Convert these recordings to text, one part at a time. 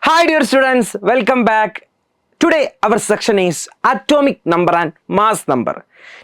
Hi dear students, welcome back. Today our section is atomic number and mass number.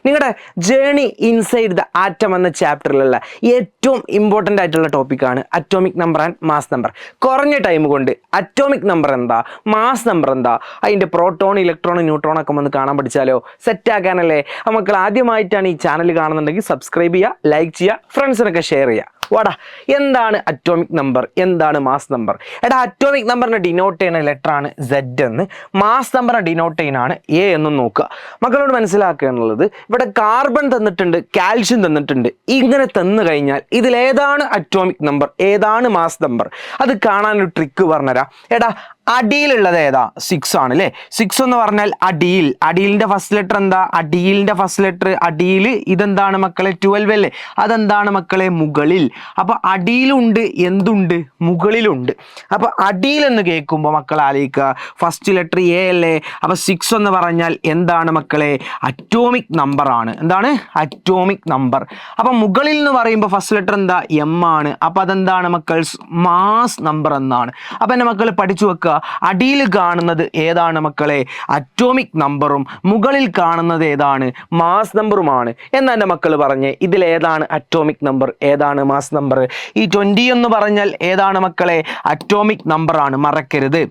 നിങ്ങളുടെ journey inside the atom എന്ന ചാപ്റ്ററിലുള്ള ഏറ്റവും important ആയിട്ടുള്ള ടോപ്പിക്കാണ് atomic number and mass number. കുറഞ്ഞ time കൊണ്ട് atomic number എന്താ, mass number എന്താ, അതിൻ്റെ പ്രോട്ടോൺ, ഇലക്ട്രോൺ, ന്യൂട്രോൺ ഒക്കെ ഒന്ന് കാണാൻ പഠിച്ചാലോ, സെറ്റാക്കാനല്ലേ. മക്കൾ ആദ്യമായിട്ടാണ് ഈ ചാനൽ കാണുന്നുണ്ടെങ്കിൽ സബ്സ്ക്രൈബ് ചെയ്യുക, ലൈക്ക് ചെയ്യുക, ഫ്രണ്ട്സിനൊക്കെ ഷെയർ ചെയ്യുക. വാടാ, എന്താണ് അറ്റോമിക് നമ്പർ, എന്താണ് മാസ് നമ്പർ? എടാ, അറ്റോമിക് നമ്പറിനെ ഡിനോട്ട് ചെയ്യുന്ന ലെറ്ററാണ് Z എന്ന്, മാസ് നമ്പറിനെ ഡിനോട്ട് ചെയ്യുന്നതാണ് A എന്നും നോക്കുക. മക്കളോട് മനസ്സിലാക്കുക എന്നുള്ളത്, ഇവിടെ കാർബൺ തന്നിട്ടുണ്ട്, കാൽഷ്യം തന്നിട്ടുണ്ട്. ഇങ്ങനെ തന്നു കഴിഞ്ഞാൽ ഇതിലേതാണ് അറ്റോമിക് നമ്പർ, ഏതാണ് മാസ് നമ്പർ, അത് കാണാനൊരു ട്രിക്ക് പറഞ്ഞുതരാം. എടാ, അടിയിലുള്ളത് ഏതാ? 6 ആണ് അല്ലേ. 6 എന്ന് പറഞ്ഞാൽ അടിയിൽ, അടിയിലിൻ്റെ ഫസ്റ്റ് ലെറ്റർ എന്താ? അടിയിലിൻ്റെ ഫസ്റ്റ് ലെറ്റർ അടിയിൽ. ഇതെന്താണ് മക്കളെ? 12 അല്ലേ. അതെന്താണ് മക്കളെ? മുകളിൽ. അപ്പൊ അടിയിലുണ്ട്, എന്തുണ്ട്? മുകളിലുണ്ട്. അപ്പൊ അടിയിൽ എന്ന് കേൾക്കുമ്പോൾ മക്കൾ ആലോചിക്കുക, ഫസ്റ്റ് ലെറ്റർ A അല്ലേ. അപ്പൊ 6 എന്ന് പറഞ്ഞാൽ എന്താണ് മക്കളെ? അറ്റോമിക് നമ്പർ ആണ്. എന്താണ്? Atomic number. അപ്പൊ മുകളിൽ എന്ന് പറയുമ്പോൾ ഫസ്റ്റ് ലെറ്റർ എന്താ? M ആണ്. അപ്പൊ അതെന്താണ് മക്കൾ? മാസ് നമ്പർ എന്നാണ്. അപ്പൊ എൻ്റെ മക്കൾ പഠിച്ചു വെക്കുക, അടിയിൽ കാണുന്നത് ഏതാണ് മക്കളെ? അറ്റോമിക് നമ്പറും മുകളിൽ കാണുന്നത് ഏതാണ്? മാസ് നമ്പറുമാണ്. എന്നാ എൻ്റെ മക്കൾ പറഞ്ഞേ, ഇതിലേതാണ് അറ്റോമിക് നമ്പർ, ഏതാണ് മാസ് നമ്പർ? ഈ 20 എന്ന് പറഞ്ഞാൽ ഏതാണ് മക്കളെ? അറ്റോമിക് നമ്പറാണ്, മറക്കരുത്.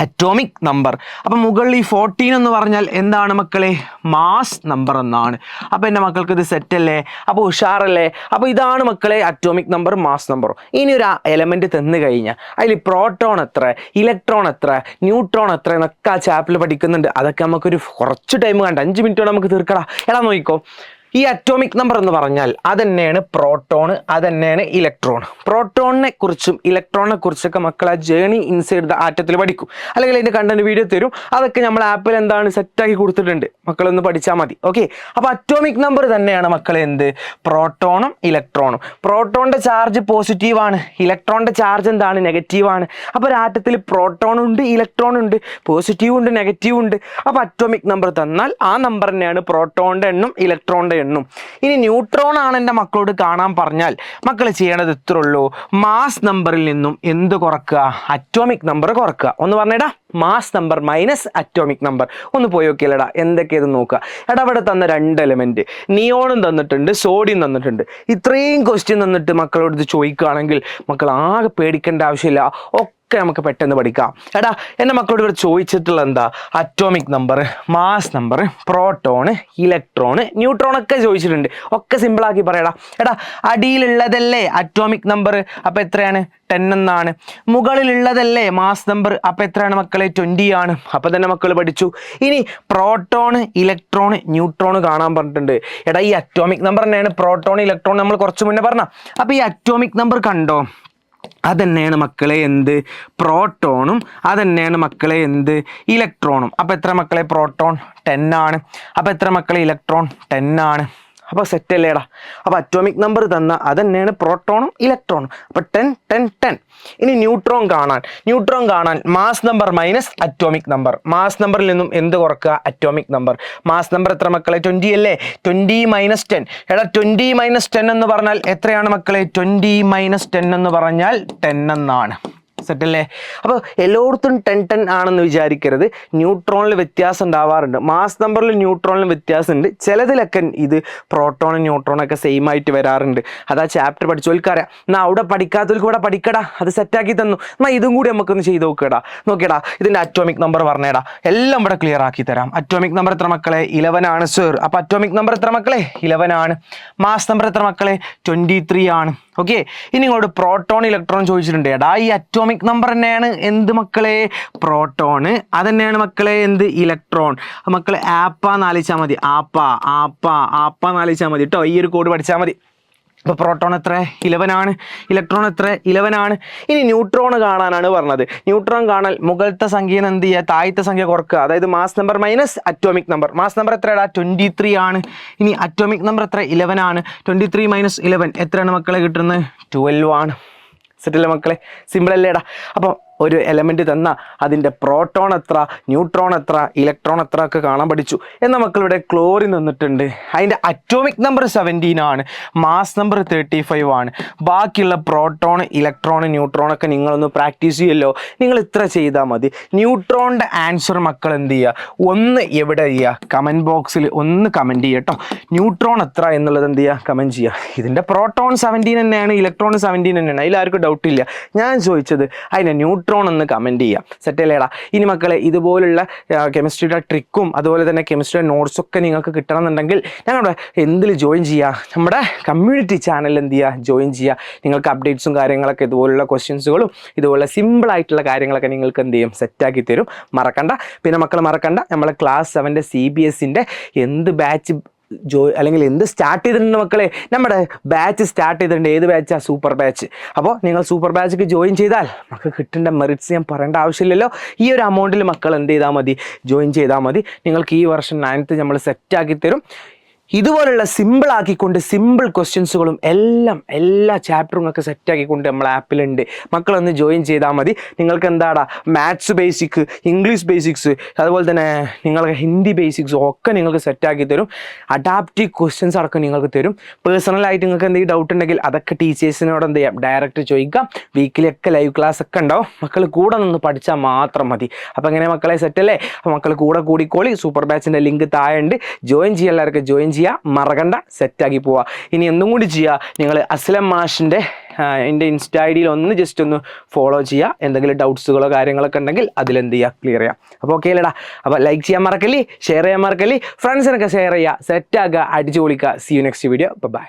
Atomic number. അപ്പം മുകളിൽ ഈ 14 എന്ന് പറഞ്ഞാൽ എന്താണ് മക്കളെ? മാസ് നമ്പർ എന്നാണ്. അപ്പം എൻ്റെ മക്കൾക്ക് ഇത് സെറ്റല്ലേ? അപ്പോൾ ഉഷാറല്ലേ? അപ്പോൾ ഇതാണ് മക്കളെ അറ്റോമിക് നമ്പർ, മാസ് നമ്പറും. ഇനി ഒരു എലമെൻറ്റ് തന്നു കഴിഞ്ഞാൽ അതിൽ പ്രോട്ടോൺ എത്ര, ഇലക്ട്രോൺ എത്ര, ന്യൂട്രോൺ എത്ര എന്നൊക്കെ ആ ചാപ്റ്ററിൽ പഠിക്കുന്നുണ്ട്. അതൊക്കെ നമുക്കൊരു കുറച്ച് ടൈം കണ്ട 5 മിനിറ്റോടെ നമുക്ക് തീർക്കടാ. എടാ നോക്കിക്കോ, ഈ അറ്റോമിക് നമ്പർ എന്ന് പറഞ്ഞാൽ അതന്നെയാണ് പ്രോട്ടോൺ, അതന്നെയാണ് ഇലക്ട്രോൺ. പ്രോട്ടോണിനെ കുറിച്ചും ഇലക്ട്രോണിനെ കുറിച്ചൊക്കെ മക്കൾ ആ ജേണി ഇൻസൈഡ് ദ ആറ്റത്തിൽ പഠിക്കും, അല്ലെങ്കിൽ അതിൻ്റെ കണ്ടന്റ് വീഡിയോ തരും. അതൊക്കെ നമ്മൾ ആപ്പിൽ എന്താണ് സെറ്റാക്കി കൊടുത്തിട്ടുണ്ട്, മക്കളൊന്ന് പഠിച്ചാൽ മതി. ഓക്കെ. അപ്പോൾ അറ്റോമിക് നമ്പർ തന്നെയാണ് മക്കളെ എന്ത്? പ്രോട്ടോണും ഇലക്ട്രോണും. പ്രോട്ടോണിൻ്റെ ചാർജ് പോസിറ്റീവാണ്, ഇലക്ട്രോണിൻ്റെ ചാർജ് എന്താണ്? നെഗറ്റീവാണ്. അപ്പോൾ ഒരു ആറ്റത്തിൽ പ്രോട്ടോൺ ഉണ്ട്, ഇലക്ട്രോൺ ഉണ്ട്, പോസിറ്റീവ് ഉണ്ട്, നെഗറ്റീവ് ഉണ്ട്. അപ്പോൾ അറ്റോമിക് നമ്പർ തന്നാൽ ആ നമ്പർ തന്നെയാണ് പ്രോട്ടോണിൻ്റെ എണ്ണം, ഇലക്ട്രോണിൻ്റെ എണ്ണും. ഇനി ന്യൂട്രോൺ ആണ് എൻ്റെ മക്കളോട് കാണാൻ പറഞ്ഞാൽ മക്കൾ ചെയ്യണത് ഇത്രേ ഉള്ളൂ, മാസ് നമ്പറിൽ നിന്നും എന്ത് കുറക്കുക? അറ്റോമിക് നമ്പർ കുറക്കുക. ഒന്ന് പറഞ്ഞേടാ, mass number minus atomic number. ഒന്ന് പോയി നോക്കിയല്ലടാ എന്തൊക്കെയത് നോക്കുക. എടാ, ഇവിടെ തന്ന 2 എലമെന്റ്, നിയോണും തന്നിട്ടുണ്ട്, സോഡിയം തന്നിട്ടുണ്ട്. ഇത്രയും ക്വസ്റ്റ്യൻ തന്നിട്ട് മക്കളോട് ഇത് ചോദിക്കുകയാണെങ്കിൽ മക്കൾ ആകെ പേടിക്കേണ്ട ആവശ്യമില്ല, നമുക്ക് പെട്ടെന്ന് പഠിക്കാം. എടാ, എൻ്റെ മക്കളോട് ഇവിടെ ചോദിച്ചിട്ടുള്ള എന്താ? Atomic number, mass number, proton, electron, neutron ഒക്കെ ചോദിച്ചിട്ടുണ്ട്. ഒക്കെ സിമ്പിളാക്കി പറയടാ. എടാ, അടിയിലുള്ളതല്ലേ അറ്റോമിക് നമ്പർ, അപ്പോൾ എത്രയാണ്? 10 എന്നാണ്. മുകളിലുള്ളതല്ലേ മാസ് നമ്പർ, അപ്പോൾ എത്രയാണ് മക്കളെ? 20 ആണ്. അപ്പോൾ തന്നെ മക്കൾ പഠിച്ചു. ഇനി പ്രോട്ടോണ്, ഇലക്ട്രോൺ, ന്യൂട്രോൺ കാണാൻ പറഞ്ഞിട്ടുണ്ട്. എടാ, ഈ അറ്റോമിക് നമ്പർ തന്നെയാണ് പ്രോട്ടോൺ, ഇലക്ട്രോൺ നമ്മൾ കുറച്ച് മുന്നേ പറഞ്ഞ. അപ്പോൾ ഈ അറ്റോമിക് നമ്പർ കണ്ടോ? അതന്നെയാണ് മക്കളെ എന്ത്? പ്രോട്ടോണും അതന്നെയാണ് മക്കളെ എന്ത്? ഇലക്ട്രോണും. അപ്പോൾ എത്ര മക്കളെ? പ്രോട്ടോൺ 10 ആണ്. അപ്പോൾ എത്ര മക്കളെ? ഇലക്ട്രോൺ 10 ആണ്. അപ്പോൾ സെറ്റ് അല്ലേടാ? അപ്പോൾ അറ്റോമിക് നമ്പർ തന്ന അതന്നെയാണ് പ്രോട്ടോണും ഇലക്ട്രോണും. അപ്പോൾ 10 10 10. ഇനി ന്യൂട്രോൺ കാണാൻ mass number minus atomic number. Mass നമ്പറിൽ നിന്നും എന്ത് കുറക്കുക? Atomic number. മാസ് നമ്പർ എത്ര മക്കളെ? 20 അല്ലേ. 20 - 10. എടാ, 20 - 10 എന്ന് പറഞ്ഞാൽ എത്രയാണ് മക്കളെ? 20 - 10 എന്ന് പറഞ്ഞാൽ 10 എന്നാണ്. സെറ്റല്ലേ? അപ്പോൾ എല്ലായിടത്തും 10 10 ആണെന്ന് വിചാരിക്കരുത്. ന്യൂട്രോണിൽ വ്യത്യാസം ഉണ്ടാവാറുണ്ട്, മാസ് നമ്പറിൽ ന്യൂട്രോണിൽ വ്യത്യാസമുണ്ട്. ചിലതിലൊക്കെ ഇത് പ്രോട്ടോണും ന്യൂട്രോണൊക്കെ സെയിം ആയിട്ട് വരാറുണ്ട്. അതാ ചാപ്റ്റർ പഠിച്ചവൽക്കറിയാം. എന്നാൽ അവിടെ പഠിക്കാത്തവർക്ക് ഇവിടെ പഠിക്കടാ, അത് സെറ്റാക്കി തന്നു. എന്നാൽ ഇതും കൂടി നമുക്കൊന്ന് ചെയ്ത് നോക്കിയടാ. ഇതിൻ്റെ അറ്റോമിക് നമ്പർ പറഞ്ഞേടാ, എല്ലാം ഇവിടെ ക്ലിയർ ആക്കി തരാം. അറ്റോമിക് നമ്പർ എത്ര മക്കളെ? 11 ആണ് സർ. അപ്പോൾ അറ്റോമിക് നമ്പർ എത്ര മക്കളെ? 11 ആണ്. മാസ് നമ്പർ എത്ര മക്കളെ? 23 ആണ്. ഓക്കെ. ഇനി ഇങ്ങോട്ട് പ്രോട്ടോൺ, ഇലക്ട്രോൺ ചോദിച്ചിട്ടുണ്ട്. എടാ, ഈ അറ്റോമിക് നമ്പർ തന്നെയാണ് എന്ത് മക്കളെ? പ്രോട്ടോണ്. അതന്നെയാണ് മക്കളെ എന്ത്? ഇലക്ട്രോൺ. മക്കളെ ആപ്പാന്ന് ആലോചിച്ചാൽ മതി. ആപ്പാന്ന് ആലോചിച്ചാൽ മതി കേട്ടോ. ഈ ഒരു കോഡ് പഠിച്ചാൽ മതി. അപ്പോൾ പ്രോട്ടോൺ എത്ര? 11 ആണ്. ഇലക്ട്രോൺ എത്ര? 11 ആണ്. ഇനി ന്യൂട്രോൺ കാണാനാണ് പറഞ്ഞത്. ന്യൂട്രോൺ കാണാൻ മുകളിലത്തെ സംഖ്യയിൽ എന്ത് ചെയ്യുക? താഴത്തെ സംഖ്യ കുറക്കുക. അതായത് mass number minus atomic number. Mass number എത്രയാടാ? 23 ആണ്. ഇനി അറ്റോമിക് നമ്പർ എത്ര? 11 ആണ്. 23 - 11 എത്രയാണ് മക്കളെ കിട്ടുന്നത്? 12 ആണ്. സെറ്റല്ലേ മക്കളെ? സിമ്പിൾ അല്ലേടാ? അപ്പോൾ ഒരു എലമെൻറ്റ് തന്ന അതിൻ്റെ പ്രോട്ടോൺ എത്ര, ന്യൂട്രോൺ എത്ര, ഇലക്ട്രോൺ എത്ര ഒക്കെ കാണാൻ പഠിച്ചു. എന്ന മക്കളുടെ ക്ലോറിൻ തന്നിട്ടുണ്ട്. അതിൻ്റെ അറ്റോമിക് നമ്പർ 17 ആണ്, മാസ് നമ്പർ 35 ആണ്. ബാക്കിയുള്ള പ്രോട്ടോൺ, ഇലക്ട്രോൺ, ന്യൂട്രോൺ ഒക്കെ നിങ്ങളൊന്ന് പ്രാക്ടീസ് ചെയ്യുമല്ലോ. നിങ്ങൾ ഇത്ര ചെയ്താൽ മതി. ന്യൂട്രോണിൻ്റെ ആൻസർ മക്കൾ എന്ത് ചെയ്യുക, ഒന്ന് എവിടെ ചെയ്യുക, കമൻറ്റ് ബോക്സിൽ ഒന്ന് കമൻറ്റ് ചെയ്യുക കേട്ടോ. ന്യൂട്രോൺ എത്ര എന്നുള്ളത് എന്ത് ചെയ്യുക, കമൻറ്റ് ചെയ്യുക. ഇതിൻ്റെ പ്രോട്ടോൺ 17 തന്നെയാണ്, ഇലക്ട്രോൺ 17 തന്നെയാണ്, അതിലാർക്കും ഡൗട്ടില്ല. ഞാൻ ചോദിച്ചത് അതിൻ്റെ ന്യൂട്രോൺ ഒന്ന് കമൻറ്റ് ചെയ്യാം. സെറ്റല്ലേടാ? ഇനി മക്കളെ ഇതുപോലുള്ള കെമിസ്ട്രിയുടെ ട്രിക്കും അതുപോലെ തന്നെ കെമിസ്ട്രിയുടെ നോട്ട്സൊക്കെ നിങ്ങൾക്ക് കിട്ടണമെന്നുണ്ടെങ്കിൽ ഞങ്ങളുടെ എന്തിൽ ജോയിൻ ചെയ്യുക, നമ്മുടെ കമ്മ്യൂണിറ്റി ചാനൽ എന്ത് ചെയ്യുക, ജോയിൻ ചെയ്യുക. നിങ്ങൾക്ക് അപ്ഡേറ്റ്സും കാര്യങ്ങളൊക്കെ ഇതുപോലുള്ള ക്വസ്റ്റ്യൻസുകളും ഇതുപോലെ സിമ്പിളായിട്ടുള്ള കാര്യങ്ങളൊക്കെ നിങ്ങൾക്ക് എന്ത് ചെയ്യും, സെറ്റാക്കി തരും. മറക്കണ്ട. പിന്നെ മക്കൾ മറക്കണ്ട, നമ്മളെ ക്ലാസ് 7 CBSE എന്ത് ബാച്ച് അല്ലെങ്കിൽ എന്ത് സ്റ്റാർട്ട് ചെയ്തിട്ടുണ്ട് മക്കളെ, നമ്മുടെ ബാച്ച് സ്റ്റാർട്ട് ചെയ്തിട്ടുണ്ട്. ഏത് ബാച്ചാണ്? Super batch. അപ്പോൾ നിങ്ങൾ സൂപ്പർ ബാച്ചിക്ക് ജോയിൻ ചെയ്താൽ നമുക്ക് കിട്ടേണ്ട മെറിറ്റ്സ് ഞാൻ പറയേണ്ട ആവശ്യമില്ലല്ലോ. ഈ ഒരു അമൗണ്ടിൽ മക്കൾ എന്ത് ചെയ്താൽ മതി, ജോയിൻ ചെയ്താൽ മതി. നിങ്ങൾക്ക് ഈ വർഷം 9th നമ്മൾ സെറ്റാക്കി തരും. ഇതുപോലുള്ള സിമ്പിളാക്കിക്കൊണ്ട് സിമ്പിൾ ക്വസ്റ്റ്യൻസുകളും എല്ലാ ചാപ്റ്ററും ഒക്കെ സെറ്റാക്കിക്കൊണ്ട് നമ്മൾ ആപ്പിലുണ്ട്. മക്കളൊന്ന് ജോയിൻ ചെയ്താൽ മതി. നിങ്ങൾക്ക് എന്താടാ മാത്സ് ബേസിക്, ഇംഗ്ലീഷ് ബേസിക്സ്, അതുപോലെ തന്നെ നിങ്ങൾക്ക് ഹിന്ദി ബേസിക്സും ഒക്കെ നിങ്ങൾക്ക് സെറ്റാക്കി തരും. അഡാപ്റ്റീവ് ക്വസ്റ്റ്യൻസ് അടക്കം നിങ്ങൾക്ക് തരും. പേഴ്സണലായിട്ട് നിങ്ങൾക്ക് എന്തെങ്കിലും ഡൗട്ട് ഉണ്ടെങ്കിൽ അതൊക്കെ ടീച്ചേഴ്സിനോട് എന്ത് ചെയ്യാം, ഡയറക്റ്റ് ചോദിക്കാം. വീക്കിലൊക്കെ ലൈവ് ക്ലാസ് ഒക്കെ ഉണ്ടാവും. മക്കൾ കൂടെ നിന്ന് പഠിച്ചാൽ മാത്രം മതി. അപ്പോൾ എങ്ങനെ മക്കളെ, സെറ്റല്ലേ? അപ്പോൾ മക്കൾ കൂടെ കൂടിക്കോളി. സൂപ്പർ ബാച്ചിൻ്റെ ലിങ്ക് താഴെ ഉണ്ട്. ജോയിൻ ചെയ്യുക, എല്ലാവർക്കും ജോയിൻ ചെയ്യുക. മറക്കണ്ട, സെറ്റാക്കി പോവുക. ഇനി എന്തും കൂടി ചെയ്യുക, നിങ്ങൾ അസ്ലം മാഷിൻ്റെ എൻ്റെ ഇൻസ്റ്റാ ഐഡിയിൽ ഒന്ന് ജസ്റ്റ് ഒന്ന് ഫോളോ ചെയ്യുക. എന്തെങ്കിലും ഡൗട്ട്സുകളോ കാര്യങ്ങളൊക്കെ ഉണ്ടെങ്കിൽ അതിലെന്ത് ചെയ്യുക, ക്ലിയർ ചെയ്യാം. അപ്പോൾ ഓക്കെ അല്ലേടാ? അപ്പോൾ ലൈക്ക് ചെയ്യാൻ മറക്കല്ലേ, ഷെയർ ചെയ്യാൻ മറക്കല്ലേ, ഫ്രണ്ട്സിനൊക്കെ ഷെയർ ചെയ്യുക, സെറ്റാക്കുക, അടിച്ചു പൊളിക്കുക. See you next video. By.